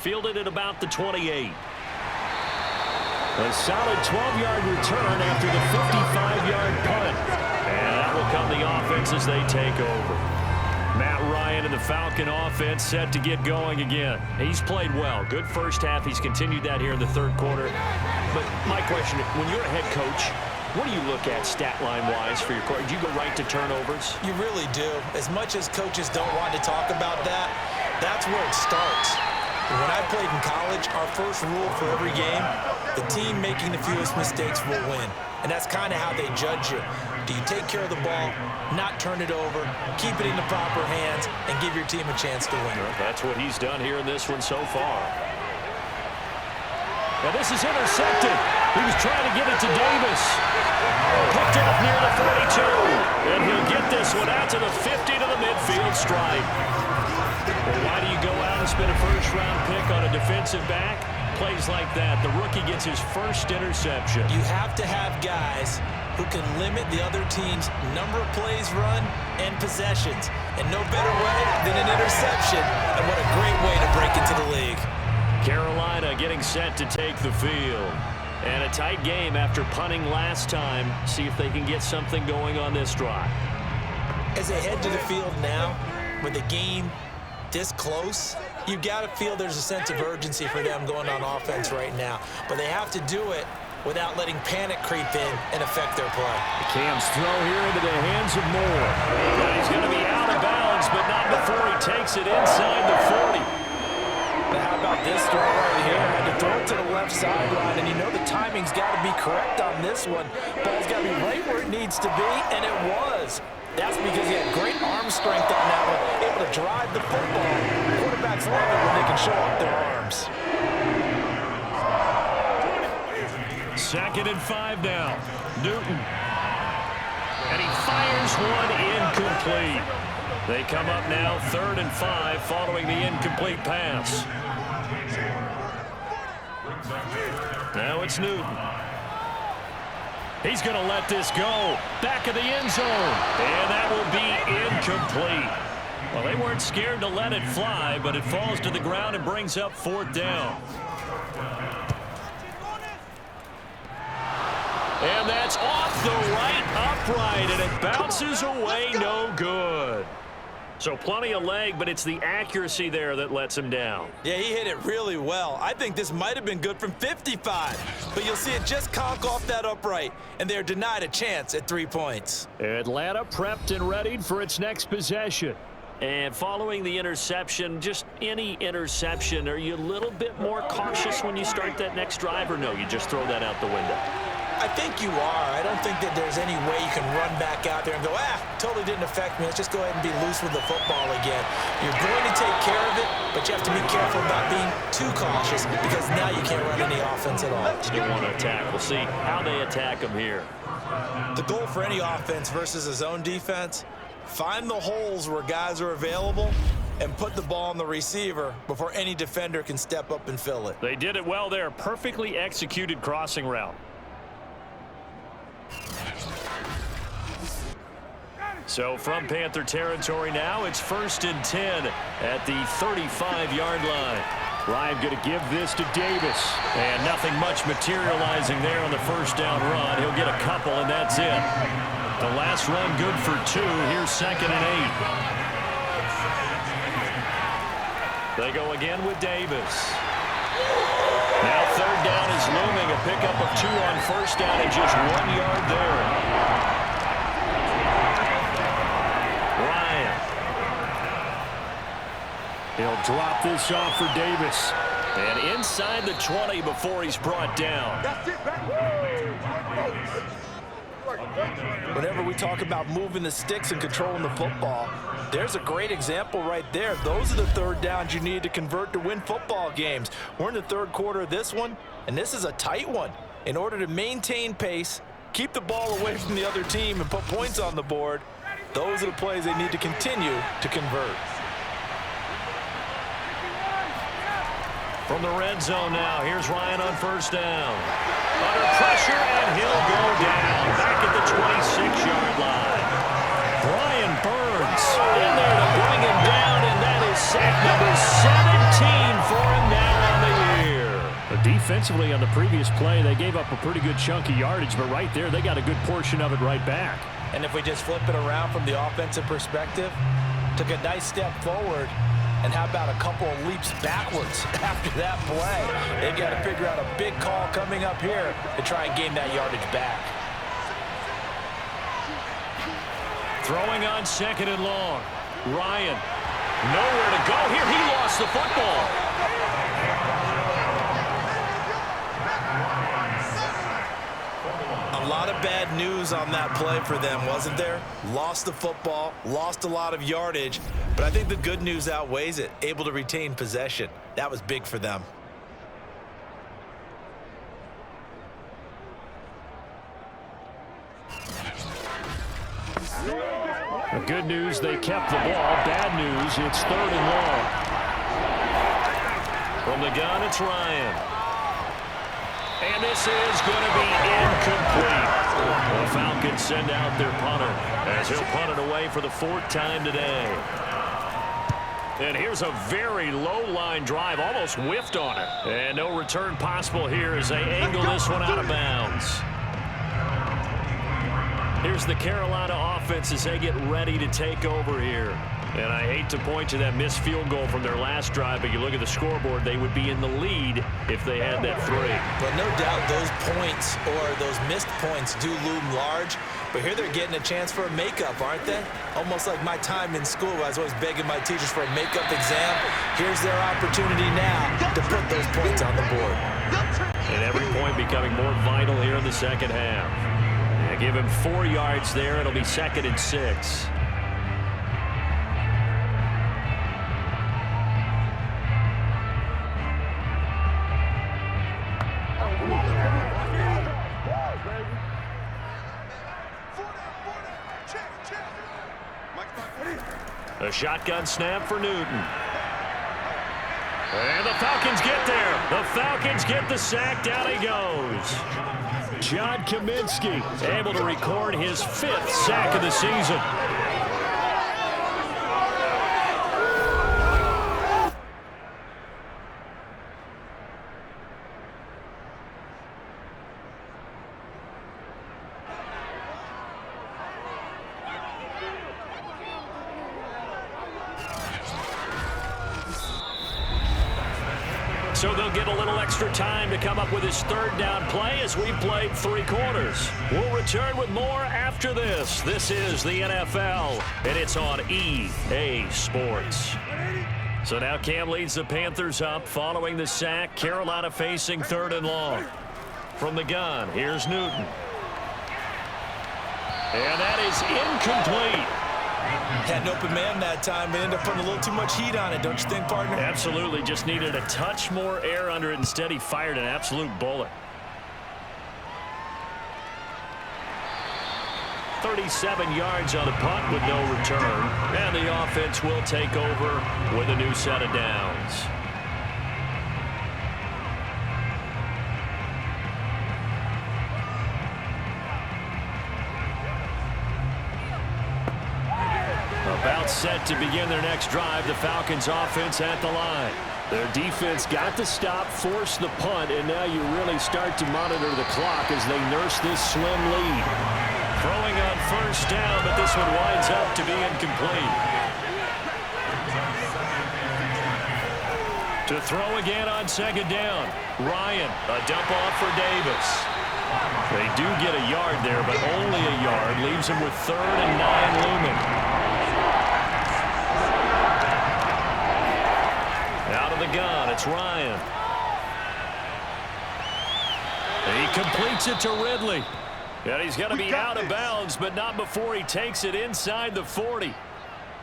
Fielded at about the 28. A solid 12-yard return after the 55-yard punt. And that will come the offense as they take over. Matt Ryan and the Falcon offense set to get going again. He's played well. Good first half. He's continued that here in the third quarter. But my question, when you're a head coach, what do you look at stat line-wise for your quarterback? Do you go right to turnovers? You really do. As much as coaches don't want to talk about that, that's where it starts. When I played in college, our first rule for every game, the team making the fewest mistakes will win. And that's kind of how they judge you. Do you take care of the ball, not turn it over, keep it in the proper hands, and give your team a chance to win? Well, that's what he's done here in this one so far. Now this is intercepted. He was trying to get it to Davis. Picked off near the 42. And he'll get this one out to the 50 to the midfield stripe. Well, why do you go out and spend a first-round pick on a defensive back? Plays like that. The rookie gets his first interception. You have to have guys who can limit the other team's number of plays run and possessions. And no better way than an interception. And what a great way to break into the league. Carolina getting set to take the field. And a tight game after punting last time. See if they can get something going on this drive. As they head to the field now, with the game this close, you've got to feel there's a sense of urgency for them going on offense right now. But they have to do it without letting panic creep in and affect their play. The Cam's throw here into the hands of Moore. But he's going to be out of bounds, but not before he takes it inside the 40. But how about this throw right here? Had to throw it to the left sideline, and you know the timing's got to be correct on this one. Ball's got to be right where it needs to be, and it was. That's because he had great arm strength on that one, able to drive the football. Quarterbacks love it when they can show off their arms. 2nd and 5 now. Newton. And he fires one incomplete. They come up now 3rd and 5 following the incomplete pass. Now it's Newton. He's going to let this go. Back of the end zone. And that will be incomplete. Well, they weren't scared to let it fly, but it falls to the ground and brings up 4th down. And that's off the right upright, and it bounces away no good. So plenty of leg, but it's the accuracy there that lets him down. Yeah, he hit it really well. I think this might have been good from 55. But you'll see it just conk off that upright, and they're denied a chance at 3 points. Atlanta prepped and readied for its next possession. And following the interception, just any interception, are you a little bit more cautious when you start that next drive, or no, you just throw that out the window? I think you are. I don't think that there's any way you can run back out there and go, totally didn't affect me. Let's just go ahead and be loose with the football again. You're going to take care of it, but you have to be careful about being too cautious because now you can't run any offense at all. Still want to attack. We'll see how they attack them here. The goal for any offense versus a zone defense, find the holes where guys are available and put the ball on the receiver before any defender can step up and fill it. They did it well there. Perfectly executed crossing route. So from Panther territory now, it's 1st and 10 at the 35-yard line. Ryan going to give this to Davis. And nothing much materializing there on the first down run. He'll get a couple, and that's it. The last run good for 2. Here's 2nd and 8. They go again with Davis. Now 3rd down is looming. A pickup of 2 on 1st down and just 1 yard there. He'll drop this off for Davis. And inside the 20 before he's brought down. Whenever we talk about moving the sticks and controlling the football, there's a great example right there. Those are the 3rd downs you need to convert to win football games. We're in the 3rd quarter of this one, and this is a tight one. In order to maintain pace, keep the ball away from the other team, and put points on the board, those are the plays they need to continue to convert. From the red zone now, here's Ryan on 1st down. Under pressure, and he'll go down back at the 26-yard line. Brian Burns in there to bring him down, and that is sack number 17 for him now on the year. Defensively on the previous play, they gave up a pretty good chunk of yardage, but right there, they got a good portion of it right back. And if we just flip it around from the offensive perspective, took a nice step forward, and how about a couple of leaps backwards after that play? They've got to figure out a big call coming up here to try and gain that yardage back. Throwing on 2nd and long. Ryan, nowhere to go here. He lost the football. A lot of bad news on that play for them, wasn't there? Lost the football, lost a lot of yardage, but I think the good news outweighs it. Able to retain possession. That was big for them. The good news, they kept the ball. Bad news, it's 3rd and long. From the gun, it's Ryan. And this is going to be incomplete. The Falcons send out their punter as he'll punt it away for the 4th time today. And here's a very low-line drive, almost whiffed on it. And no return possible here as they angle this one out of bounds. Here's the Carolina offense as they get ready to take over here. And I hate to point to that missed field goal from their last drive, but you look at the scoreboard, they would be in the lead if they had that 3. But no doubt those points or those missed points do loom large. But here they're getting a chance for a makeup, aren't they? Almost like my time in school, I was always begging my teachers for a makeup exam. Here's their opportunity now to put those points on the board. And every point becoming more vital here in the second half. Yeah, give him 4 yards there. It'll be 2nd and 6. A shotgun snap for Newton. And the Falcons get there. The Falcons get the sack. Down he goes. John Kaminsky able to record his 5th sack of the season. So they'll get a little extra time to come up with his 3rd down play as we've played 3 quarters. We'll return with more after this. This is the NFL, and it's on EA Sports. So now Cam leads the Panthers up following the sack. Carolina facing 3rd and long. From the gun, here's Newton. And that is incomplete. Had an open man that time, but ended up putting a little too much heat on it, don't you think, partner? Absolutely. Just needed a touch more air under it. Instead, he fired an absolute bullet. 37 yards on a punt with no return. And the offense will take over with a new set of downs. About set to begin their next drive. The Falcons offense at the line. Their defense got the stop, forced the punt, and now you really start to monitor the clock as they nurse this slim lead. Throwing on 1st down, but this one winds up to be incomplete. To throw again on 2nd down. Ryan, a dump off for Davis. They do get a yard there, but only a yard. Leaves them with 3rd and 9 looming. Out of the gun, it's Ryan. And he completes it to Ridley. And he's going to be out of bounds, but not before he takes it inside the 40.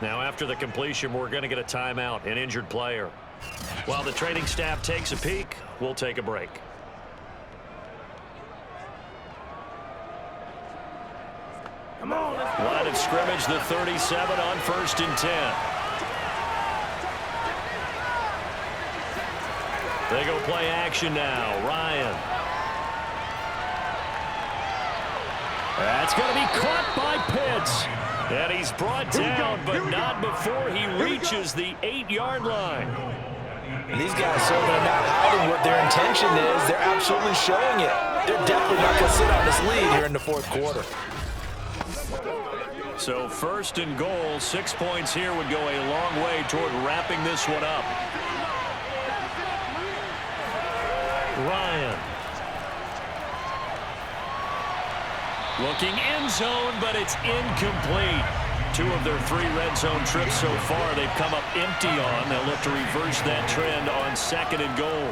Now, after the completion, we're going to get a timeout, an injured player. While the training staff takes a peek, we'll take a break. Come on, let's go. Line of scrimmage, the 37 on 1st and 10. They go play action now. Ryan. That's going to be caught by Pitts. And he's brought down, but not before he reaches the 8-yard line. These guys certainly are not hiding what their intention is. They're absolutely showing it. They're definitely not going to sit on this lead here in the fourth quarter. So 1st and goal, 6 points here would go a long way toward wrapping this one up. Ryan. Looking end zone, but it's incomplete. 2 of their 3 red zone trips so far they've come up empty on. They'll look to reverse that trend on 2nd and goal.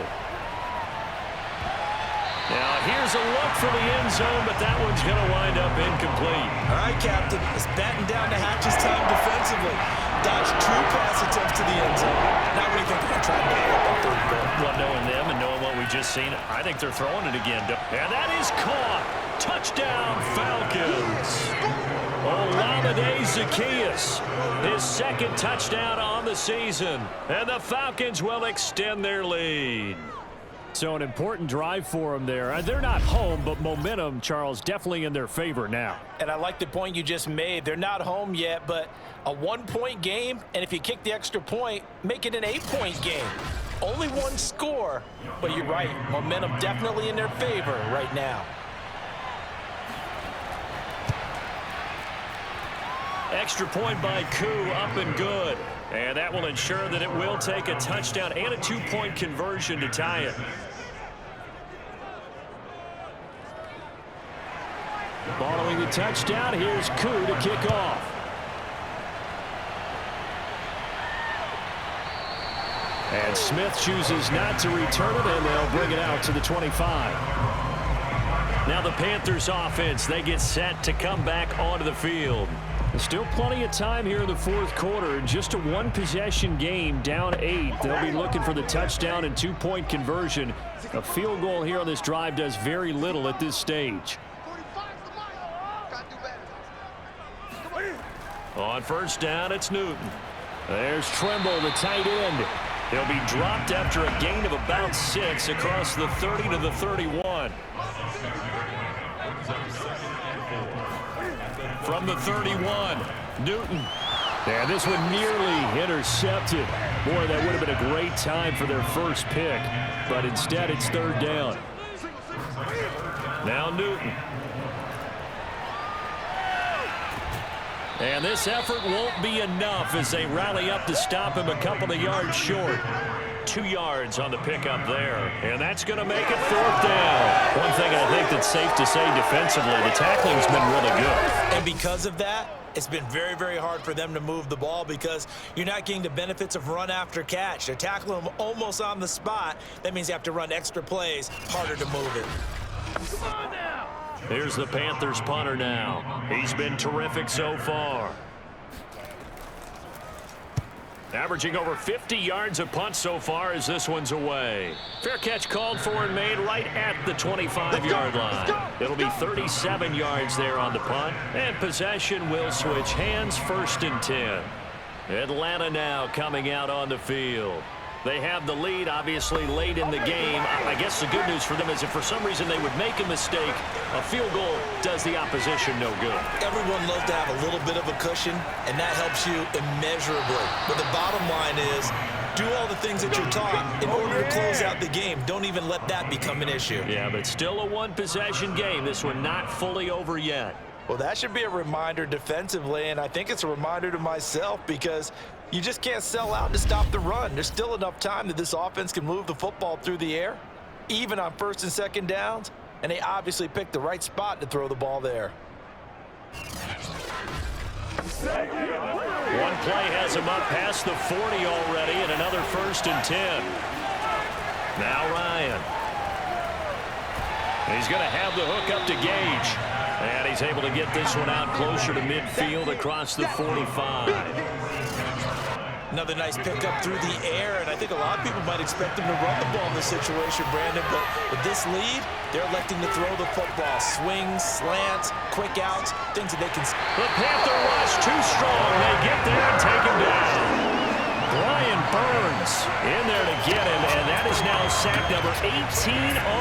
Now here's a look for the end zone, but that one's going to wind up incomplete. All right, Captain. It's batten down to Hatch's time defensively. Dodge 2 pass attempts to the end zone. Now what do you think they're going to try to nail up on 3rd and goal? Well, knowing them and knowing what we just seen, I think they're throwing it again. And that is caught. Touchdown, Falcons. Olamide Zaccheaus, his 2nd touchdown on the season. And the Falcons will extend their lead. So an important drive for them there. They're not home, but momentum, Charles, definitely in their favor now. And I like the point you just made. They're not home yet, but a 1-point game, and if you kick the extra point, make it an 8-point game. Only 1 score, but you're right. Momentum definitely in their favor right now. Extra point by Koo, up and good. And that will ensure that it will take a touchdown and a 2-point conversion to tie it. Following the touchdown, here's Koo to kick off. And Smith chooses not to return it, and they'll bring it out to the 25. Now the Panthers offense, they get set to come back onto the field. There's still plenty of time here in the 4th quarter. Just a 1-possession game, down 8. They'll be looking for the touchdown and 2-point conversion. A field goal here on this drive does very little at this stage. On 1st down, it's Newton. There's Tremble, the tight end. He'll be dropped after a gain of about 6 across the 30 to the 31. From the 31, Newton. And this one nearly intercepted. Boy, that would have been a great time for their first pick. But instead, it's 3rd down. Now Newton. And this effort won't be enough as they rally up to stop him a couple of yards short. 2 yards on the pickup there. And that's going to make it 4th down. One thing I think that's safe to say defensively, the tackling's been really good. And because of that, it's been very, very hard for them to move the ball because you're not getting the benefits of run after catch. They're tackling them almost on the spot. That means you have to run extra plays, harder to move it. Come on now. Here's the Panthers punter now. He's been terrific so far. Averaging over 50 yards a punt so far as this one's away. Fair catch called for and made right at the 25-yard line. It'll be 37 yards there on the punt. And possession will switch hands, 1st and 10. Atlanta now coming out on the field. They have the lead, obviously, late in the game. I guess the good news for them is if for some reason they would make a mistake, a field goal does the opposition no good. Everyone loves to have a little bit of a cushion, and that helps you immeasurably. But the bottom line is, do all the things that you're taught in order to close out the game. Don't even let that become an issue. Yeah, but still a 1-possession game. This one not fully over yet. Well, that should be a reminder defensively, and I think it's a reminder to myself because you just can't sell out to stop the run. There's still enough time that this offense can move the football through the air, even on 1st and 2nd downs, and they obviously picked the right spot to throw the ball there. One play has him up past the 40 already, and another 1st and 10. Now Ryan. He's going to have the hook up to Gage. And he's able to get this one out closer to midfield across the 45. Another nice pickup through the air, and I think a lot of people might expect them to run the ball in this situation, Brandon, but with this lead, they're electing to throw the football. Swings, slants, quick outs, things that they can... The Panther rush too strong. They get there and take him down. Brian Burns in there to get him, and that is now sack number 18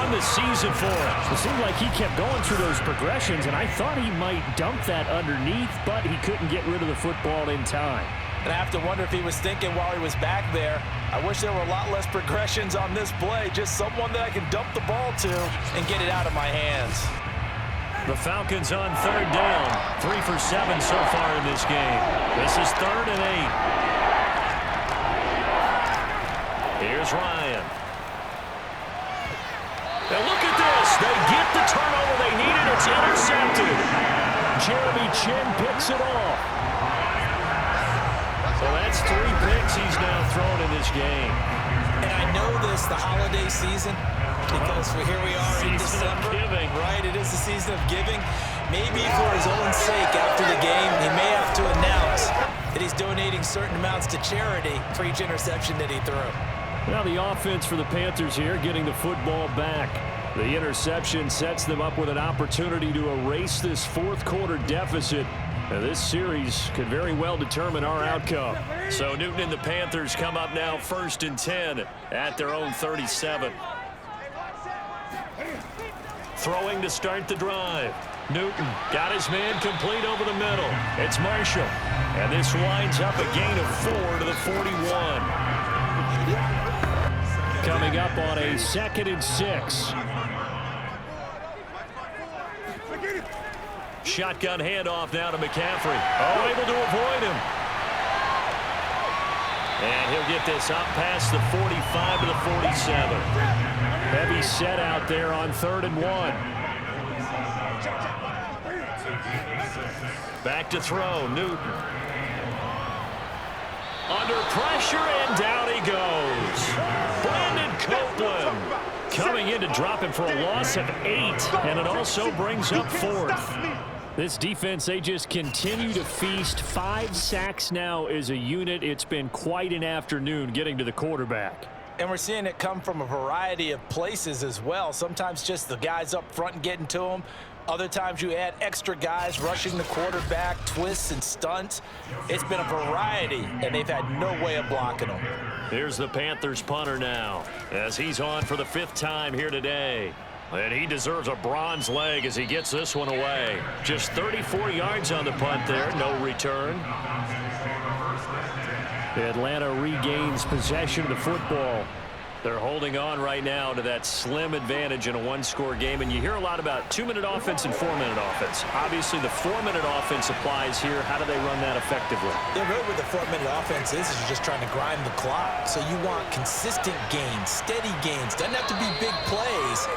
on the season for him. It seemed like he kept going through those progressions, and I thought he might dump that underneath, but he couldn't get rid of the football in time. And I have to wonder if he was thinking while he was back there, I wish there were a lot less progressions on this play, just someone that I can dump the ball to and get it out of my hands. The Falcons on third down. 3 for 7 so far in this game. This is 3rd and 8. Here's Ryan. And look at this. They get the turnover they needed. It's intercepted. Jeremy Chin picks it off. So that's 3 picks he's now thrown in this game. And I know this, the holiday season, because here we are in December. Giving. Right, it is the season of giving. Maybe for his own sake after the game, he may have to announce that he's donating certain amounts to charity for each interception that he threw. Now the offense for the Panthers here getting the football back. The interception sets them up with an opportunity to erase this fourth quarter deficit. Now this series could very well determine our outcome. So Newton and the Panthers come up now 1st and 10 at their own 37. Throwing to start the drive. Newton got his man complete over the middle. It's Marshall. And this winds up a gain of 4 to the 41. Coming up on a 2nd and 6. Shotgun handoff now to McCaffrey. Oh, able to avoid him. And he'll get this up past the 45 to the 47. Heavy set out there on 3rd and 1. Back to throw, Newton. Under pressure, and down he goes. Brandon Copeland coming in to drop him for a loss of 8, and it also brings up 4th. This defense, they just continue to feast. 5 sacks now as a unit. It's been quite an afternoon getting to the quarterback. And we're seeing it come from a variety of places as well. Sometimes just the guys up front and getting to them. Other times you add extra guys rushing the quarterback, twists and stunts. It's been a variety, and they've had no way of blocking them. Here's the Panthers punter now as he's on for the 5th time here today. And he deserves a bronze leg as he gets this one away. Just 34 yards on the punt there, no return. Atlanta regains possession of the football. They're holding on right now to that slim advantage in a 1-score game. And you hear a lot about 2-minute offense and 4-minute offense. Obviously, the 4-minute offense applies here. How do they run that effectively? Yeah, really what the 4-minute offense is you're just trying to grind the clock. So you want consistent gains, steady gains. Doesn't have to be big plays,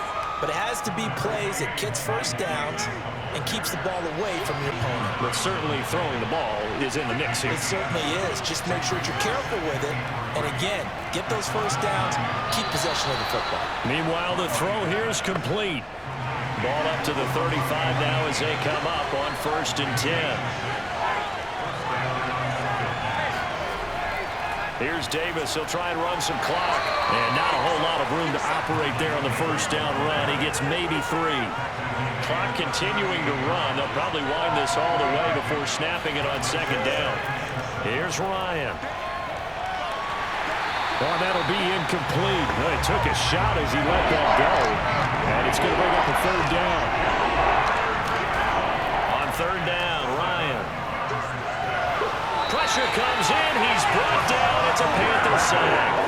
but it has to be plays that gets first downs and keeps the ball away from your opponent. But certainly throwing the ball is in the mix here. It certainly is. Just make sure that you're careful with it. And again, get those first downs, keep possession of the football. Meanwhile, the throw here is complete. Ball up to the 35 now as they come up on 1st and 10. Here's Davis. He'll try and run some clock. And not a whole lot of room to operate there on the first down run. He gets maybe 3. Clock continuing to run. They'll probably wind this all the way before snapping it on 2nd down. Here's Ryan. Oh, that'll be incomplete. Well, he took a shot as he let that go. And it's going to bring up a 3rd down. On 3rd down, Ryan. Pressure comes in. He's brought down. It's a Panther sack.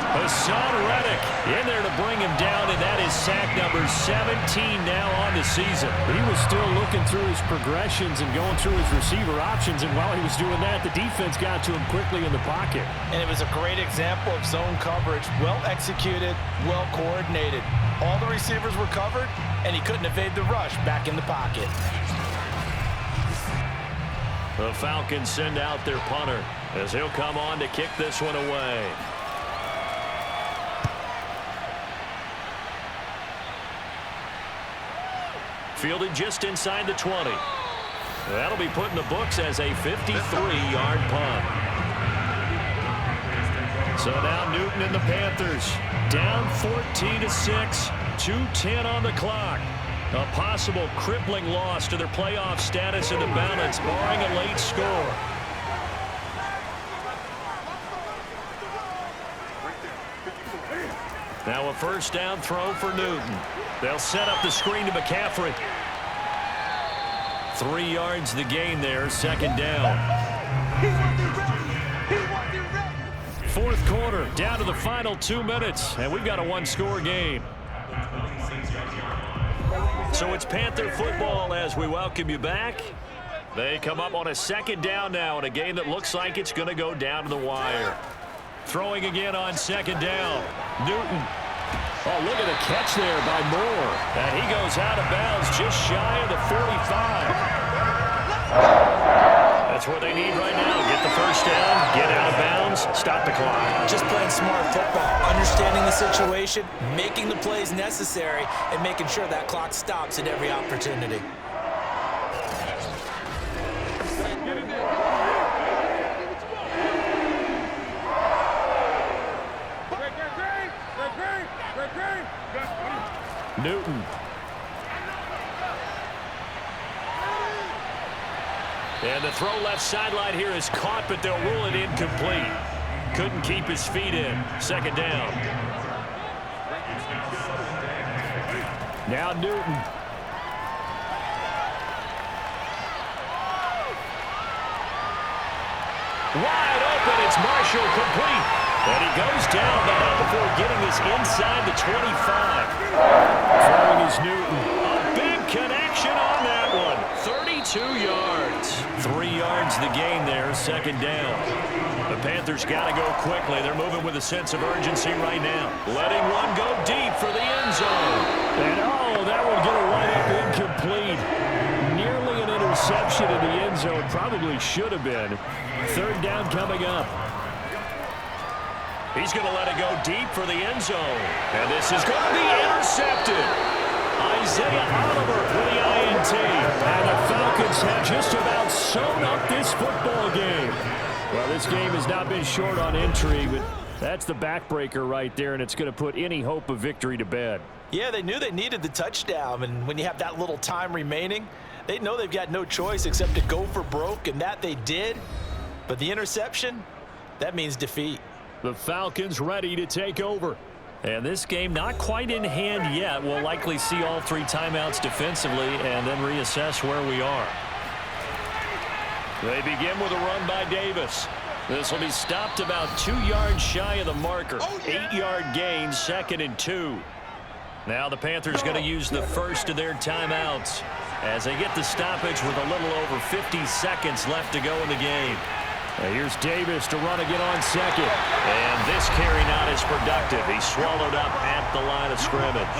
Hassan Reddick in there to bring him down, and that is sack number 17 now on the season. He was still looking through his progressions and going through his receiver options, and while he was doing that, the defense got to him quickly in the pocket. And it was a great example of zone coverage, well executed, well coordinated. All the receivers were covered, and he couldn't evade the rush back in the pocket. The Falcons send out their punter as he'll come on to kick this one away. Fielded just inside the 20. That'll be put in the books as a 53-yard punt. So now Newton and the Panthers down 14-6, 2:10 on the clock. A possible crippling loss to their playoff status in the balance, barring a late score. Now a first down throw for Newton. They'll set up the screen to McCaffrey. 3 yards the gain there, second down. Fourth quarter, down to the final 2 minutes, and we've got a one-score game. So it's Panther football as we welcome you back. They come up on a second down now in a game that looks like it's going to go down to the wire. Throwing again on second down. Newton. Oh, look at the catch there by Moore. And he goes out of bounds just shy of the 45. That's what they need right now. Get the first down, get out of bounds, stop the clock. Just playing smart football, understanding the situation, making the plays necessary, and making sure that clock stops at every opportunity. Newton. And the throw left sideline here is caught, but they'll rule it incomplete. Couldn't keep his feet in. Second down. Now Newton. Wide open. It's Marshall complete. And he goes down, but not before getting this inside the 25. Throwing is Newton. A big connection on that one. 32 yards. 3 yards the gain there, second down. The Panthers got to go quickly. They're moving with a sense of urgency right now. Letting one go deep for the end zone. And oh, that one going to wind up incomplete. Nearly an interception in the end zone. Probably should have been. Third down coming up. He's going to let it go deep for the end zone. And this is going to be intercepted. Isaiah Oliver with the INT. And the Falcons have just about sewn up this football game. Well, this game has not been short on intrigue, but that's the backbreaker right there, and it's going to put any hope of victory to bed. Yeah, they knew they needed the touchdown, and when you have that little time remaining, they know they've got no choice except to go for broke, and that they did. But the interception, that means defeat. The Falcons ready to take over. And this game not quite in hand yet. We'll likely see all 3 timeouts defensively and then reassess where we are. They begin with a run by Davis. This will be stopped about 2 yards shy of the marker. 8-yard gain, second and 2. Now the Panthers going to use the first of their timeouts as they get the stoppage with a little over 50 seconds left to go in the game. Here's Davis to run again on second. And this carry not as productive. He's swallowed up at the line of scrimmage.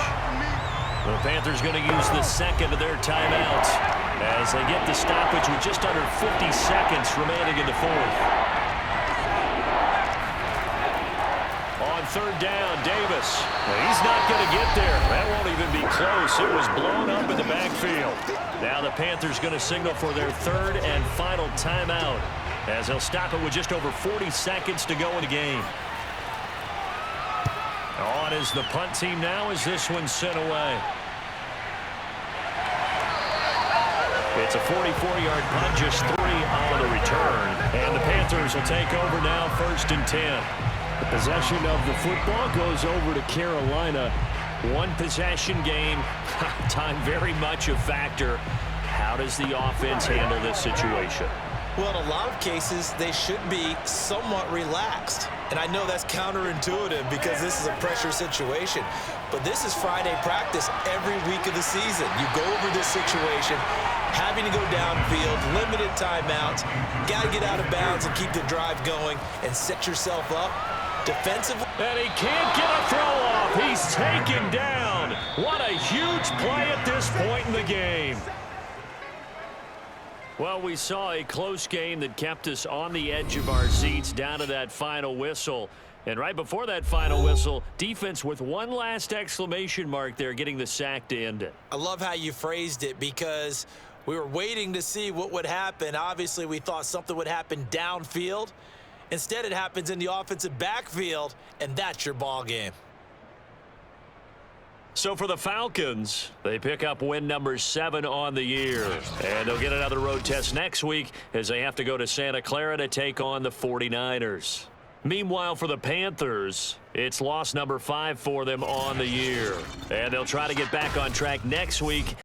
The Panthers going to use the second of their timeouts as they get the stoppage with just under 50 seconds remaining in the fourth. On third down, Davis. He's not going to get there. That won't even be close. It was blown up in the backfield. Now the Panthers going to signal for their third and final timeout, as they'll stop it with just over 40 seconds to go in the game. On is the punt team now as this one's sent away. It's a 44-yard punt, just 3 on the return. And the Panthers will take over now, first and 10. The possession of the football goes over to Carolina. One possession game, time very much a factor. How does the offense handle this situation? Well, in a lot of cases, they should be somewhat relaxed. And I know that's counterintuitive because this is a pressure situation. But this is Friday practice every week of the season. You go over this situation, having to go downfield, limited timeouts, got to get out of bounds and keep the drive going and set yourself up defensively. And he can't get a throw off. He's taken down. What a huge play at this point in the game. Well, we saw a close game that kept us on the edge of our seats down to that final whistle. And right before that final whistle, defense with one last exclamation mark there, getting the sack to end it. I love how you phrased it because we were waiting to see what would happen. Obviously, we thought something would happen downfield. Instead, it happens in the offensive backfield, and that's your ball game. So for the Falcons, they pick up win number 7 on the year. And they'll get another road test next week as they have to go to Santa Clara to take on the 49ers. Meanwhile, for the Panthers, it's loss number 5 for them on the year. And they'll try to get back on track next week